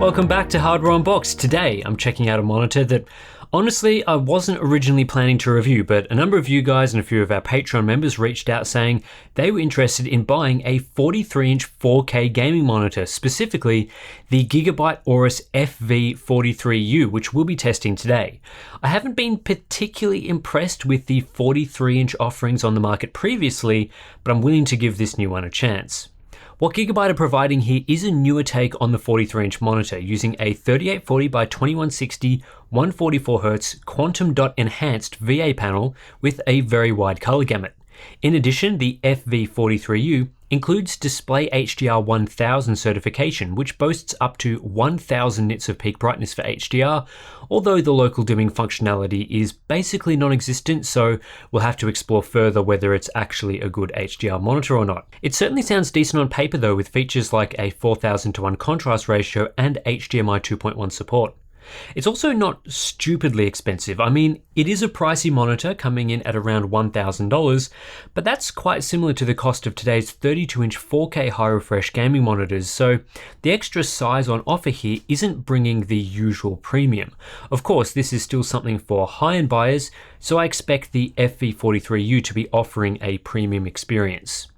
Welcome back to Hardware Unboxed. Today I'm checking out a monitor that honestly I wasn't originally planning to review, but a number of you guys and a few of our Patreon members reached out saying they were interested in buying a 43-inch 4K gaming monitor, specifically the Gigabyte Aorus FV43U, which we'll be testing today. I haven't been particularly impressed with the 43-inch offerings on the market previously, but I'm willing to give this new one a chance. What Gigabyte are providing here is a newer take on the 43-inch monitor using a 3840 by 2160 144Hz quantum dot enhanced VA panel with a very wide color gamut. In addition, the FV43U includes Display HDR 1000 certification, which boasts up to 1000 nits of peak brightness for HDR, although the local dimming functionality is basically non-existent, so we'll have to explore further whether it's actually a good HDR monitor or not. It certainly sounds decent on paper though, with features like a 4000:1 contrast ratio and HDMI 2.1 support. It's also not stupidly expensive. I mean, it is a pricey monitor coming in at around $1,000, but that's quite similar to the cost of today's 32-inch 4K high-refresh gaming monitors, so the extra size on offer here isn't bringing the usual premium. Of course, this is still something for high-end buyers, so I expect the FV43U to be offering a premium experience.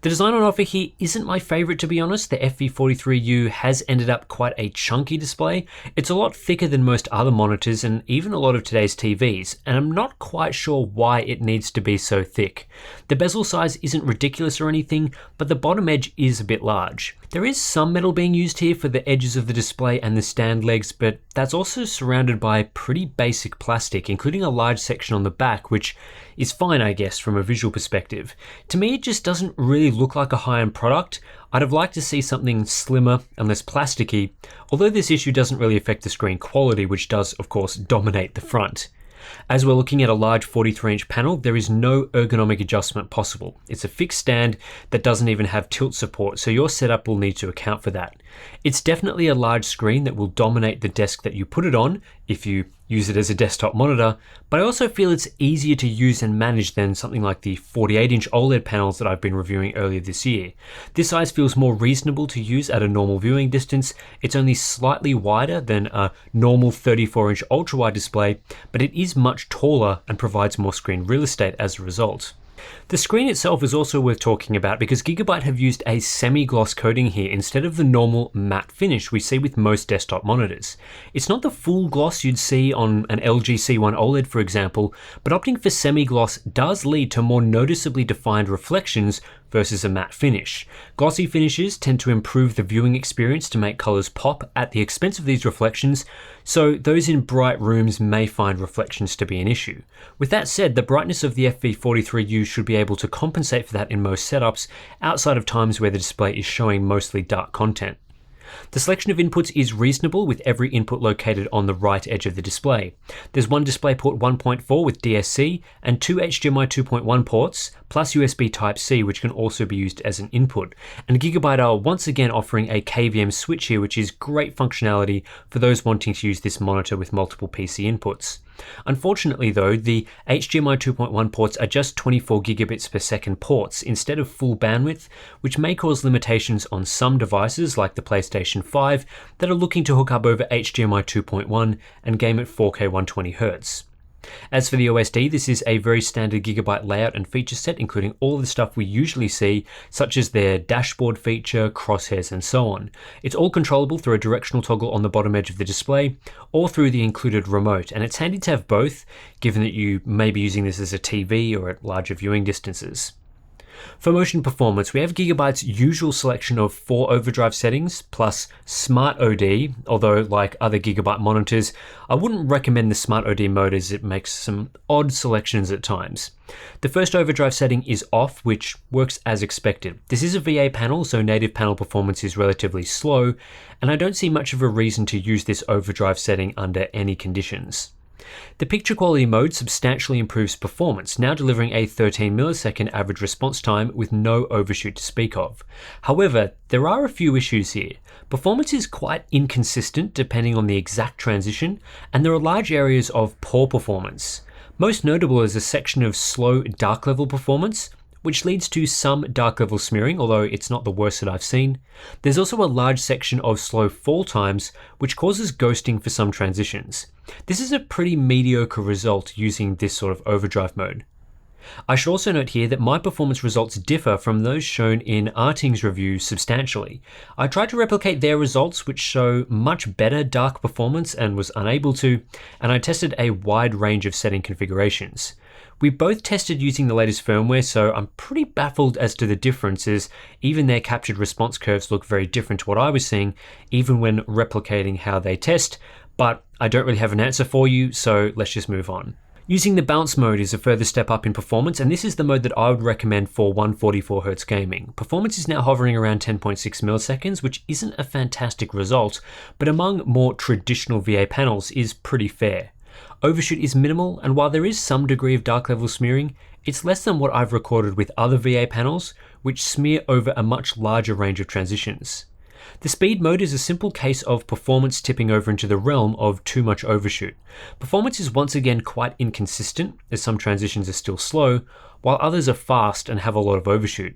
The design on offer here isn't my favorite, to be honest. The FV43U has ended up quite a chunky display. It's a lot thicker than most other monitors and even a lot of today's TVs, and I'm not quite sure why it needs to be so thick. The bezel size isn't ridiculous or anything, but the bottom edge is a bit large. There is some metal being used here for the edges of the display and the stand legs, but that's also surrounded by pretty basic plastic, including a large section on the back, which is fine, I guess, from a visual perspective. To me, it just doesn't really look like a high-end product. I'd have liked to see something slimmer and less plasticky, although this issue doesn't really affect the screen quality, which does, of course, dominate the front. As we're looking at a large 43-inch panel, there is no ergonomic adjustment possible. It's a fixed stand that doesn't even have tilt support, so your setup will need to account for that. It's definitely a large screen that will dominate the desk that you put it on if you use it as a desktop monitor, but I also feel it's easier to use and manage than something like the 48-inch OLED panels that I've been reviewing earlier this year. This size feels more reasonable to use at a normal viewing distance. It's only slightly wider than a normal 34-inch ultra-wide display, but it is much taller and provides more screen real estate as a result. The screen itself is also worth talking about because Gigabyte have used a semi-gloss coating here instead of the normal matte finish we see with most desktop monitors. It's not the full gloss you'd see on an LG C1 OLED, for example, but opting for semi-gloss does lead to more noticeably defined reflections versus a matte finish. Glossy finishes tend to improve the viewing experience to make colors pop at the expense of these reflections, so those in bright rooms may find reflections to be an issue. With that said, the brightness of the FV43U should be able to compensate for that in most setups, outside of times where the display is showing mostly dark content. The selection of inputs is reasonable, with every input located on the right edge of the display. There's one DisplayPort 1.4 with DSC and two HDMI 2.1 ports, plus USB Type-C, which can also be used as an input. And Gigabyte are once again offering a KVM switch here, which is great functionality for those wanting to use this monitor with multiple PC inputs. Unfortunately though, the HDMI 2.1 ports are just 24 gigabits per second ports instead of full bandwidth, which may cause limitations on some devices like the PlayStation 5 that are looking to hook up over HDMI 2.1 and game at 4K 120Hz. As for the OSD, this is a very standard Gigabyte layout and feature set, including all of the stuff we usually see, such as their dashboard feature, crosshairs, and so on. It's all controllable through a directional toggle on the bottom edge of the display, or through the included remote, and it's handy to have both, given that you may be using this as a TV or at larger viewing distances. For motion performance, we have Gigabyte's usual selection of 4 overdrive settings plus Smart OD, although like other Gigabyte monitors, I wouldn't recommend the Smart OD mode as it makes some odd selections at times. The first overdrive setting is off, which works as expected. This is a VA panel, so native panel performance is relatively slow, and I don't see much of a reason to use this overdrive setting under any conditions. The picture quality mode substantially improves performance, now delivering a 13 millisecond average response time with no overshoot to speak of. However, there are a few issues here. Performance is quite inconsistent depending on the exact transition, and there are large areas of poor performance. Most notable is a section of slow dark level performance, which leads to some dark level smearing, although it's not the worst that I've seen. There's also a large section of slow fall times, which causes ghosting for some transitions. This is a pretty mediocre result using this sort of overdrive mode. I should also note here that my performance results differ from those shown in Arting's review substantially. I tried to replicate their results, which show much better dark performance, and was unable to, and I tested a wide range of setting configurations. We both tested using the latest firmware, so I'm pretty baffled as to the differences. Even their captured response curves look very different to what I was seeing, even when replicating how they test, but I don't really have an answer for you, so let's just move on. Using the bounce mode is a further step up in performance, and this is the mode that I would recommend for 144Hz gaming. Performance is now hovering around 10.6 milliseconds, which isn't a fantastic result, but among more traditional VA panels is pretty fair. Overshoot is minimal, and while there is some degree of dark level smearing, it's less than what I've recorded with other VA panels, which smear over a much larger range of transitions. The speed mode is a simple case of performance tipping over into the realm of too much overshoot. Performance is once again quite inconsistent, as some transitions are still slow, while others are fast and have a lot of overshoot.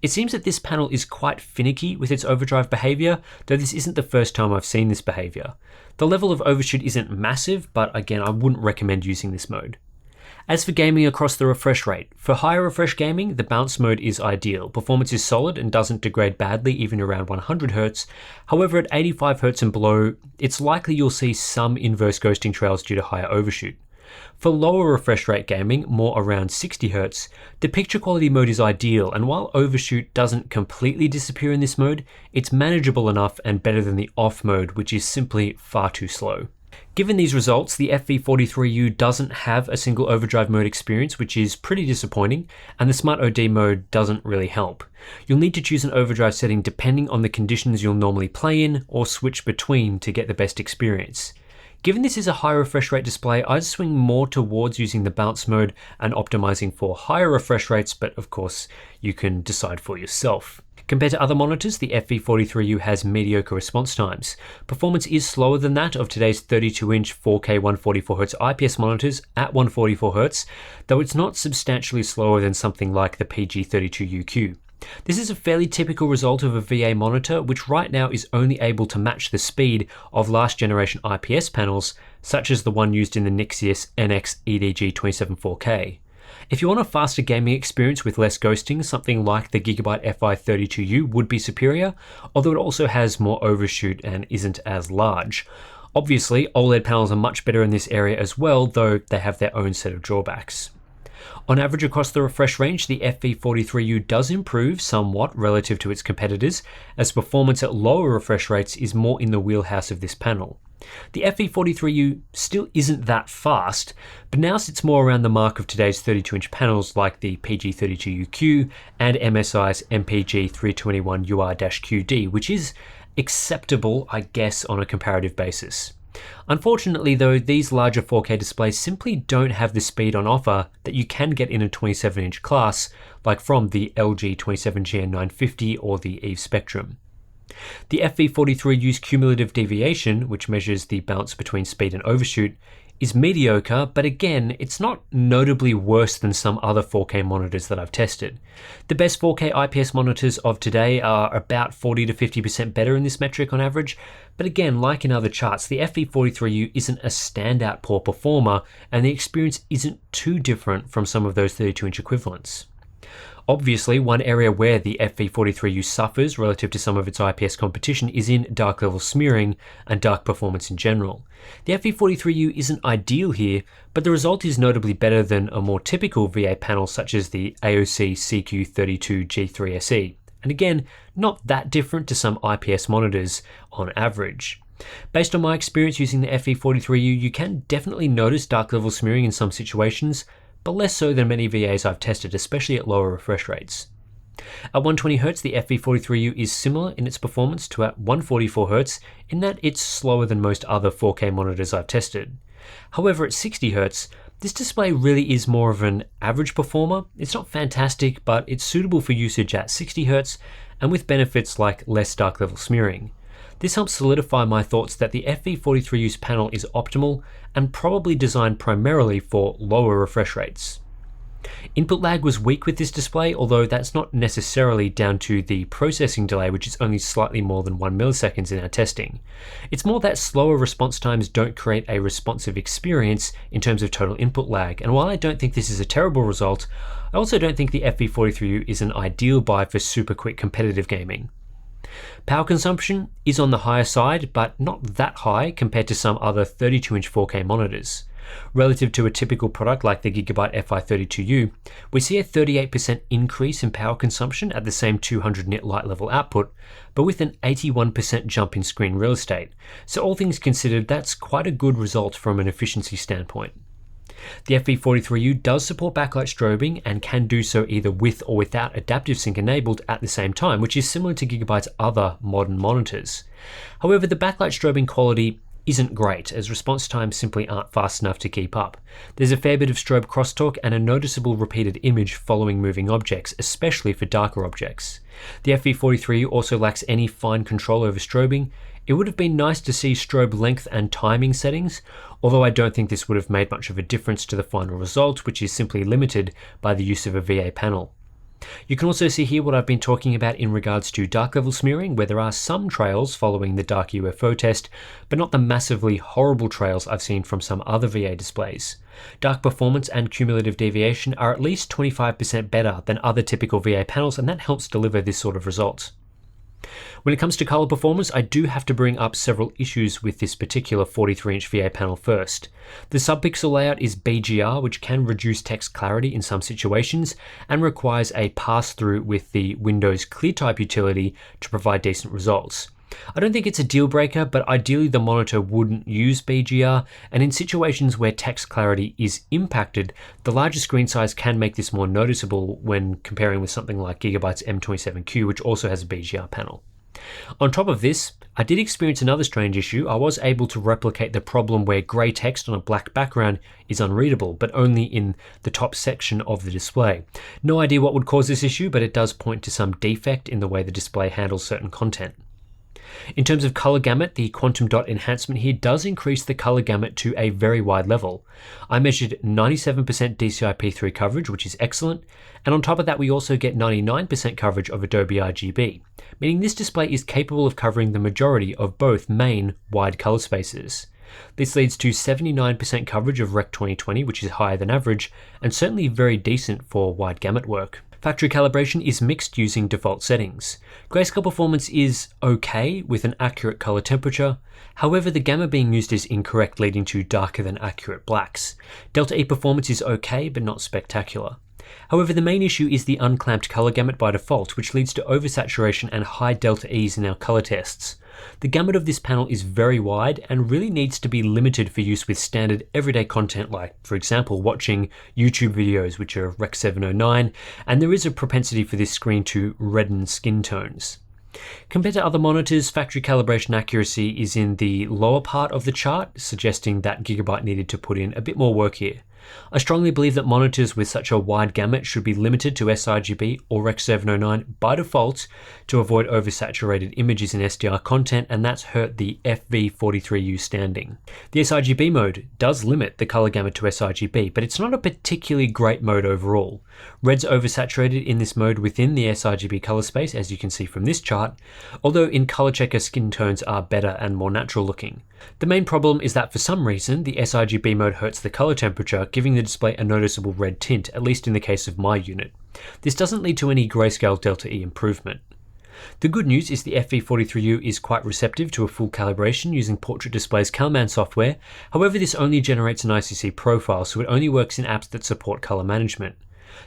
It seems that this panel is quite finicky with its overdrive behavior, though this isn't the first time I've seen this behavior. The level of overshoot isn't massive, but again, I wouldn't recommend using this mode. As for gaming across the refresh rate, for higher refresh gaming, the bounce mode is ideal. Performance is solid and doesn't degrade badly even around 100Hz. However, at 85Hz and below, it's likely you'll see some inverse ghosting trails due to higher overshoot. For lower refresh rate gaming, more around 60Hz, the picture quality mode is ideal, and while overshoot doesn't completely disappear in this mode, it's manageable enough and better than the off mode, which is simply far too slow. Given these results, the FV43U doesn't have a single overdrive mode experience, which is pretty disappointing, and the Smart OD mode doesn't really help. You'll need to choose an overdrive setting depending on the conditions you'll normally play in, or switch between to get the best experience. Given this is a high refresh rate display, I'd swing more towards using the bounce mode and optimizing for higher refresh rates, but of course, you can decide for yourself. Compared to other monitors, the FV43U has mediocre response times. Performance is slower than that of today's 32-inch 4K 144Hz IPS monitors at 144Hz, though it's not substantially slower than something like the PG32UQ. This is a fairly typical result of a VA monitor, which right now is only able to match the speed of last generation IPS panels, such as the one used in the Nixius NX EDG 274K. If you want a faster gaming experience with less ghosting, something like the Gigabyte FI32U would be superior, although it also has more overshoot and isn't as large. Obviously, OLED panels are much better in this area as well, though they have their own set of drawbacks. On average across the refresh range, the FV43U does improve somewhat relative to its competitors, as performance at lower refresh rates is more in the wheelhouse of this panel. The FV43U still isn't that fast, but now sits more around the mark of today's 32-inch panels like the PG32UQ and MSI's MPG321UR-QD, which is acceptable, I guess, on a comparative basis. Unfortunately though, these larger 4K displays simply don't have the speed on offer that you can get in a 27-inch class, like from the LG 27GN950 or the EVE Spectrum. The FV43U's cumulative deviation, which measures the bounce between speed and overshoot, is mediocre, but again, it's not notably worse than some other 4K monitors that I've tested. The best 4K IPS monitors of today are about 40 to 50% better in this metric on average, but again, like in other charts, the FV43U isn't a standout poor performer, and the experience isn't too different from some of those 32-inch equivalents. Obviously, one area where the FV43U suffers relative to some of its IPS competition is in dark level smearing and dark performance in general. The FV43U isn't ideal here, but the result is notably better than a more typical VA panel such as the AOC CQ32G3SE, and again, not that different to some IPS monitors on average. Based on my experience using the FV43U, you can definitely notice dark level smearing in some situations, but less so than many VAs I've tested, especially at lower refresh rates. At 120Hz, the FV43U is similar in its performance to at 144Hz in that it's slower than most other 4K monitors I've tested. However, at 60Hz, this display really is more of an average performer. It's not fantastic, but it's suitable for usage at 60Hz and with benefits like less dark level smearing. This helps solidify my thoughts that the FV43U's panel is optimal and probably designed primarily for lower refresh rates. Input lag was weak with this display, although that's not necessarily down to the processing delay, which is only slightly more than 1 millisecond in our testing. It's more that slower response times don't create a responsive experience in terms of total input lag, and while I don't think this is a terrible result, I also don't think the FV43U is an ideal buy for super quick competitive gaming. Power consumption is on the higher side, but not that high compared to some other 32-inch 4K monitors. Relative to a typical product like the Gigabyte FV43U, we see a 38% increase in power consumption at the same 200 nit light level output, but with an 81% jump in screen real estate. So all things considered, that's quite a good result from an efficiency standpoint. The FV43U does support backlight strobing and can do so either with or without adaptive sync enabled at the same time, which is similar to Gigabyte's other modern monitors. However, the backlight strobing quality isn't great, as response times simply aren't fast enough to keep up. There's a fair bit of strobe crosstalk and a noticeable repeated image following moving objects, especially for darker objects. The FV43U also lacks any fine control over strobing. It would have been nice to see strobe length and timing settings, although I don't think this would have made much of a difference to the final result, which is simply limited by the use of a VA panel. You can also see here what I've been talking about in regards to dark level smearing, where there are some trails following the dark UFO test, but not the massively horrible trails I've seen from some other VA displays. Dark performance and cumulative deviation are at least 25% better than other typical VA panels, and that helps deliver this sort of result. When it comes to color performance, I do have to bring up several issues with this particular 43-inch VA panel first. The subpixel layout is BGR, which can reduce text clarity in some situations and requires a pass-through with the Windows ClearType utility to provide decent results. I don't think it's a deal breaker, but ideally the monitor wouldn't use BGR, and in situations where text clarity is impacted, the larger screen size can make this more noticeable when comparing with something like Gigabyte's M27Q, which also has a BGR panel. On top of this, I did experience another strange issue. I was able to replicate the problem where grey text on a black background is unreadable, but only in the top section of the display. No idea what would cause this issue, but it does point to some defect in the way the display handles certain content. In terms of color gamut, the quantum dot enhancement here does increase the color gamut to a very wide level. I measured 97% DCI-P3 coverage, which is excellent, and on top of that we also get 99% coverage of Adobe RGB, meaning this display is capable of covering the majority of both main wide color spaces. This leads to 79% coverage of Rec 2020, which is higher than average, and certainly very decent for wide gamut work. Factory calibration is mixed using default settings. Grayscale performance is okay with an accurate color temperature, however the gamma being used is incorrect, leading to darker than accurate blacks. Delta E performance is okay but not spectacular. However, the main issue is the unclamped color gamut by default, which leads to oversaturation and high delta E's in our color tests. The gamut of this panel is very wide and really needs to be limited for use with standard everyday content like, for example, watching YouTube videos which are Rec 709, and there is a propensity for this screen to redden skin tones. Compared to other monitors, factory calibration accuracy is in the lower part of the chart, suggesting that Gigabyte needed to put in a bit more work here. I strongly believe that monitors with such a wide gamut should be limited to sRGB or Rec 709 by default to avoid oversaturated images in SDR content, and that's hurt the FV43U standing. The sRGB mode does limit the color gamut to sRGB, but it's not a particularly great mode overall. Red's oversaturated in this mode within the sRGB color space, as you can see from this chart, although in color checker skin tones are better and more natural looking. The main problem is that for some reason the sRGB mode hurts the color temperature, giving the display a noticeable red tint, at least in the case of my unit. This doesn't lead to any grayscale delta E improvement. The good news is the FV43U is quite receptive to a full calibration using Portrait Display's CalMan software. However, this only generates an ICC profile, so it only works in apps that support color management.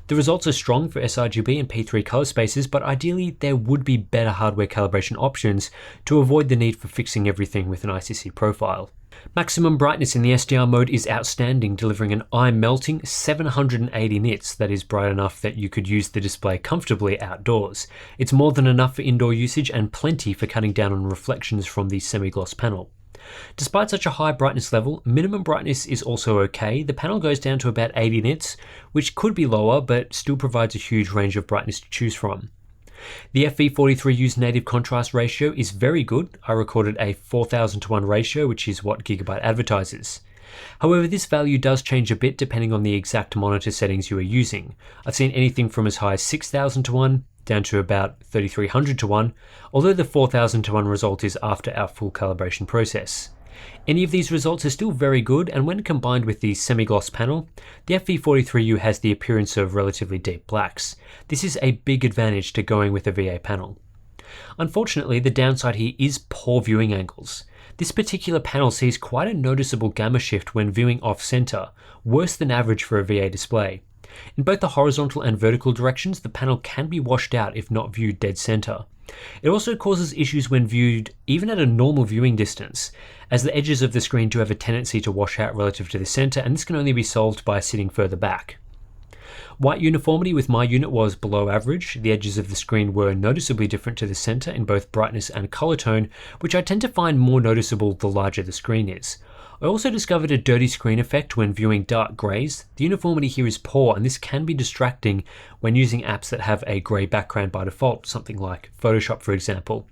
The results are strong for sRGB and P3 color spaces, but ideally there would be better hardware calibration options to avoid the need for fixing everything with an ICC profile. Maximum brightness in the SDR mode is outstanding, delivering an eye-melting 780 nits that is bright enough that you could use the display comfortably outdoors. It's more than enough for indoor usage and plenty for cutting down on reflections from the semi-gloss panel. Despite such a high brightness level, minimum brightness is also okay. The panel goes down to about 80 nits, which could be lower, but still provides a huge range of brightness to choose from. The FV43U's native contrast ratio is very good. I recorded a 4000:1 ratio, which is what Gigabyte advertises. However, this value does change a bit depending on the exact monitor settings you are using. I've seen anything from as high as 6,000 to 1 down to about 3,300 to 1, although the 4,000 to 1 result is after our full calibration process. Any of these results are still very good, and when combined with the semi-gloss panel, the FV43U has the appearance of relatively deep blacks. This is a big advantage to going with a VA panel. Unfortunately, the downside here is poor viewing angles. This particular panel sees quite a noticeable gamma shift when viewing off-center, worse than average for a VA display. In both the horizontal and vertical directions, the panel can be washed out if not viewed dead center. It also causes issues when viewed even at a normal viewing distance, as the edges of the screen do have a tendency to wash out relative to the center, and this can only be solved by sitting further back. White uniformity with my unit was below average. The edges of the screen were noticeably different to the center in both brightness and color tone, which I tend to find more noticeable the larger the screen is. I also discovered a dirty screen effect when viewing dark grays. The uniformity here is poor, and this can be distracting when using apps that have a gray background by default, something like Photoshop for example.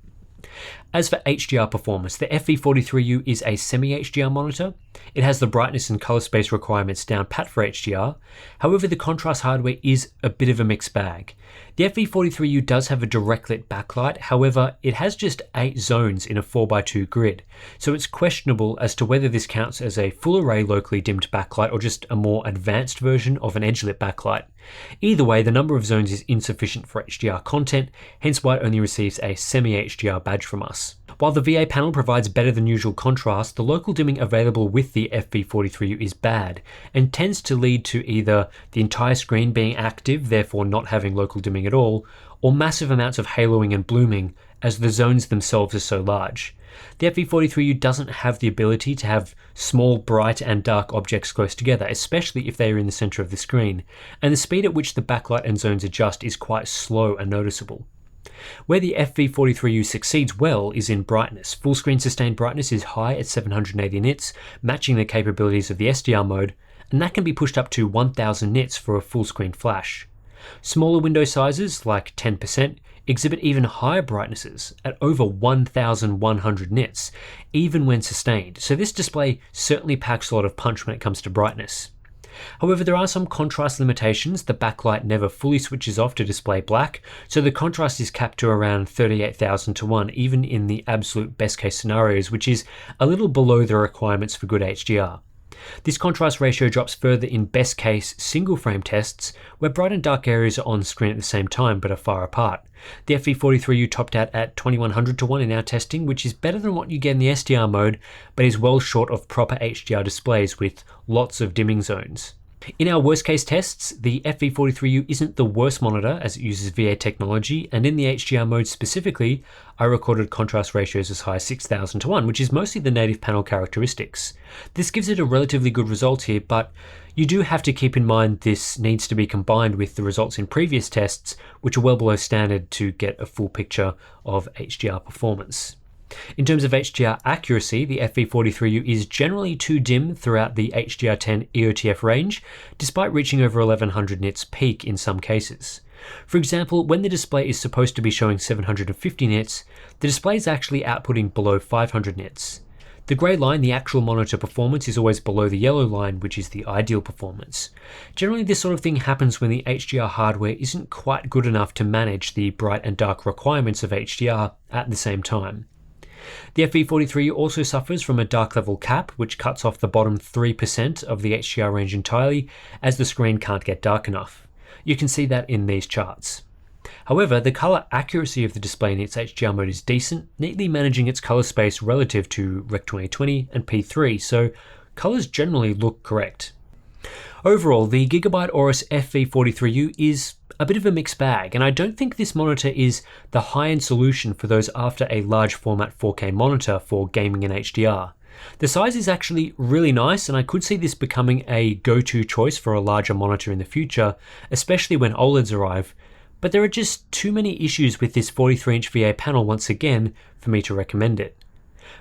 As for HDR performance, the FV43U is a semi-HDR monitor. It has the brightness and color space requirements down pat for HDR. However, the contrast hardware is a bit of a mixed bag. The FV43U does have a direct lit backlight, however, it has just 8 zones in a 4x2 grid, so it's questionable as to whether this counts as a full array locally dimmed backlight or just a more advanced version of an edge lit backlight. Either way, the number of zones is insufficient for HDR content, hence why it only receives a semi-HDR badge from us. While the VA panel provides better than usual contrast, the local dimming available with the FV43U is bad and tends to lead to either the entire screen being active, therefore not having local dimming at all, or massive amounts of haloing and blooming as the zones themselves are so large. The FV43U doesn't have the ability to have small, bright and dark objects close together, especially if they are in the center of the screen, and the speed at which the backlight and zones adjust is quite slow and noticeable. Where the FV43U succeeds well is in brightness. Full screen sustained brightness is high at 780 nits, matching the capabilities of the SDR mode, and that can be pushed up to 1000 nits for a full screen flash. Smaller window sizes, like 10%, exhibit even higher brightnesses at over 1100 nits, even when sustained, so this display certainly packs a lot of punch when it comes to brightness. However, there are some contrast limitations. The backlight never fully switches off to display black, so the contrast is capped to around 38,000 to 1, even in the absolute best case scenarios, which is a little below the requirements for good HDR. This contrast ratio drops further in best case single frame tests, where bright and dark areas are on screen at the same time but are far apart. The FV43U topped out at 2100 to 1 in our testing, which is better than what you get in the SDR mode, but is well short of proper HDR displays with lots of dimming zones. In our worst case tests, the FV43U isn't the worst monitor as it uses VA technology, and in the HDR mode specifically, I recorded contrast ratios as high as 6000 to 1, which is mostly the native panel characteristics. This gives it a relatively good result here, but you do have to keep in mind this needs to be combined with the results in previous tests, which are well below standard to get a full picture of HDR performance. In terms of HDR accuracy, the FV43U is generally too dim throughout the HDR10 EOTF range, despite reaching over 1100 nits peak in some cases. For example, when the display is supposed to be showing 750 nits, the display is actually outputting below 500 nits. The grey line, the actual monitor performance, is always below the yellow line, which is the ideal performance. Generally, this sort of thing happens when the HDR hardware isn't quite good enough to manage the bright and dark requirements of HDR at the same time. The FV43 also suffers from a dark level cap, which cuts off the bottom 3% of the HDR range entirely, as the screen can't get dark enough. You can see that in these charts. However, the color accuracy of the display in its HDR mode is decent, neatly managing its color space relative to Rec 2020 and P3, so colors generally look correct. Overall, the Gigabyte Aorus FV43U is a bit of a mixed bag, and I don't think this monitor is the high-end solution for those after a large format 4K monitor for gaming in HDR. The size is actually really nice, and I could see this becoming a go-to choice for a larger monitor in the future, especially when OLEDs arrive, but there are just too many issues with this 43-inch VA panel once again for me to recommend it.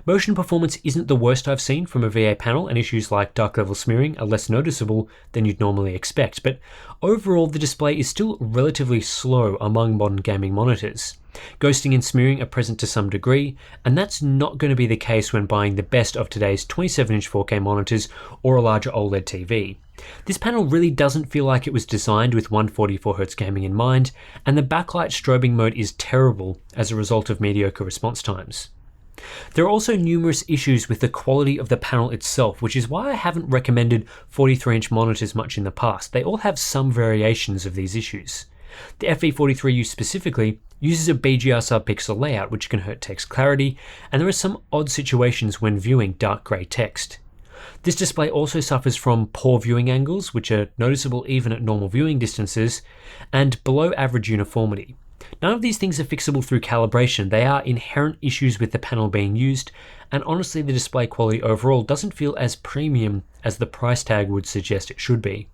Motion performance isn't the worst I've seen from a VA panel, and issues like dark level smearing are less noticeable than you'd normally expect, but overall the display is still relatively slow among modern gaming monitors. Ghosting and smearing are present to some degree, and that's not going to be the case when buying the best of today's 27-inch 4K monitors or a larger OLED TV. This panel really doesn't feel like it was designed with 144Hz gaming in mind, and the backlight strobing mode is terrible as a result of mediocre response times. There are also numerous issues with the quality of the panel itself, which is why I haven't recommended 43-inch monitors much in the past. They all have some variations of these issues. The FV43U specifically uses a BGR subpixel layout, which can hurt text clarity, and there are some odd situations when viewing dark grey text. This display also suffers from poor viewing angles, which are noticeable even at normal viewing distances, and below average uniformity. None of these things are fixable through calibration. They are inherent issues with the panel being used, and honestly the display quality overall doesn't feel as premium as the price tag would suggest it should be.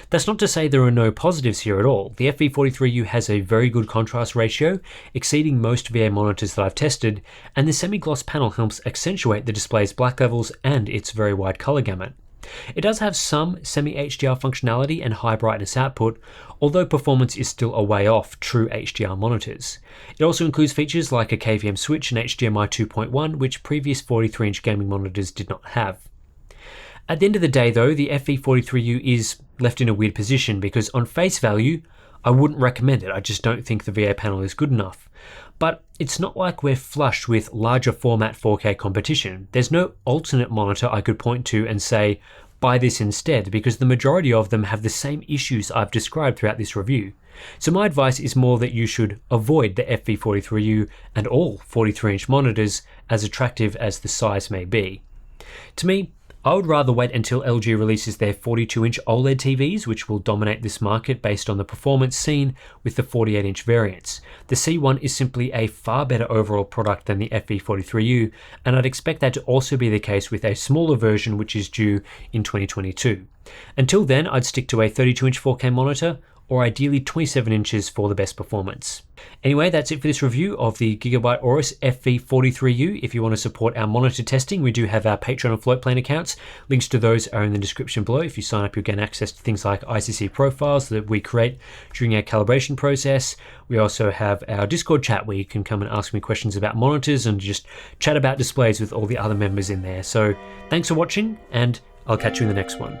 That's not to say there are no positives here at all. The FV43U has a very good contrast ratio, exceeding most VA monitors that I've tested, and the semi-gloss panel helps accentuate the display's black levels and its very wide color gamut. It does have some semi-HDR functionality and high brightness output, although performance is still a way off true HDR monitors. It also includes features like a KVM switch and HDMI 2.1, which previous 43-inch gaming monitors did not have. At the end of the day though, the FV43U is left in a weird position because on face value, I wouldn't recommend it. I just don't think the VA panel is good enough. But it's not like we're flushed with larger format 4K competition. There's no alternate monitor I could point to and say, buy this instead, because the majority of them have the same issues I've described throughout this review. So my advice is more that you should avoid the FV43U and all 43-inch monitors, as attractive as the size may be. To me, I would rather wait until LG releases their 42-inch OLED TVs, which will dominate this market based on the performance seen with the 48-inch variants. The C1 is simply a far better overall product than the FV43U, and I'd expect that to also be the case with a smaller version which is due in 2022. Until then, I'd stick to a 32-inch 4K monitor, or ideally 27 inches for the best performance. Anyway, that's it for this review of the Gigabyte Aorus FV43U. If you want to support our monitor testing, we do have our Patreon and Floatplane accounts. Links to those are in the description below. If you sign up, you'll gain access to things like ICC profiles that we create during our calibration process. We also have our Discord chat where you can come and ask me questions about monitors and just chat about displays with all the other members in there. So thanks for watching, and I'll catch you in the next one.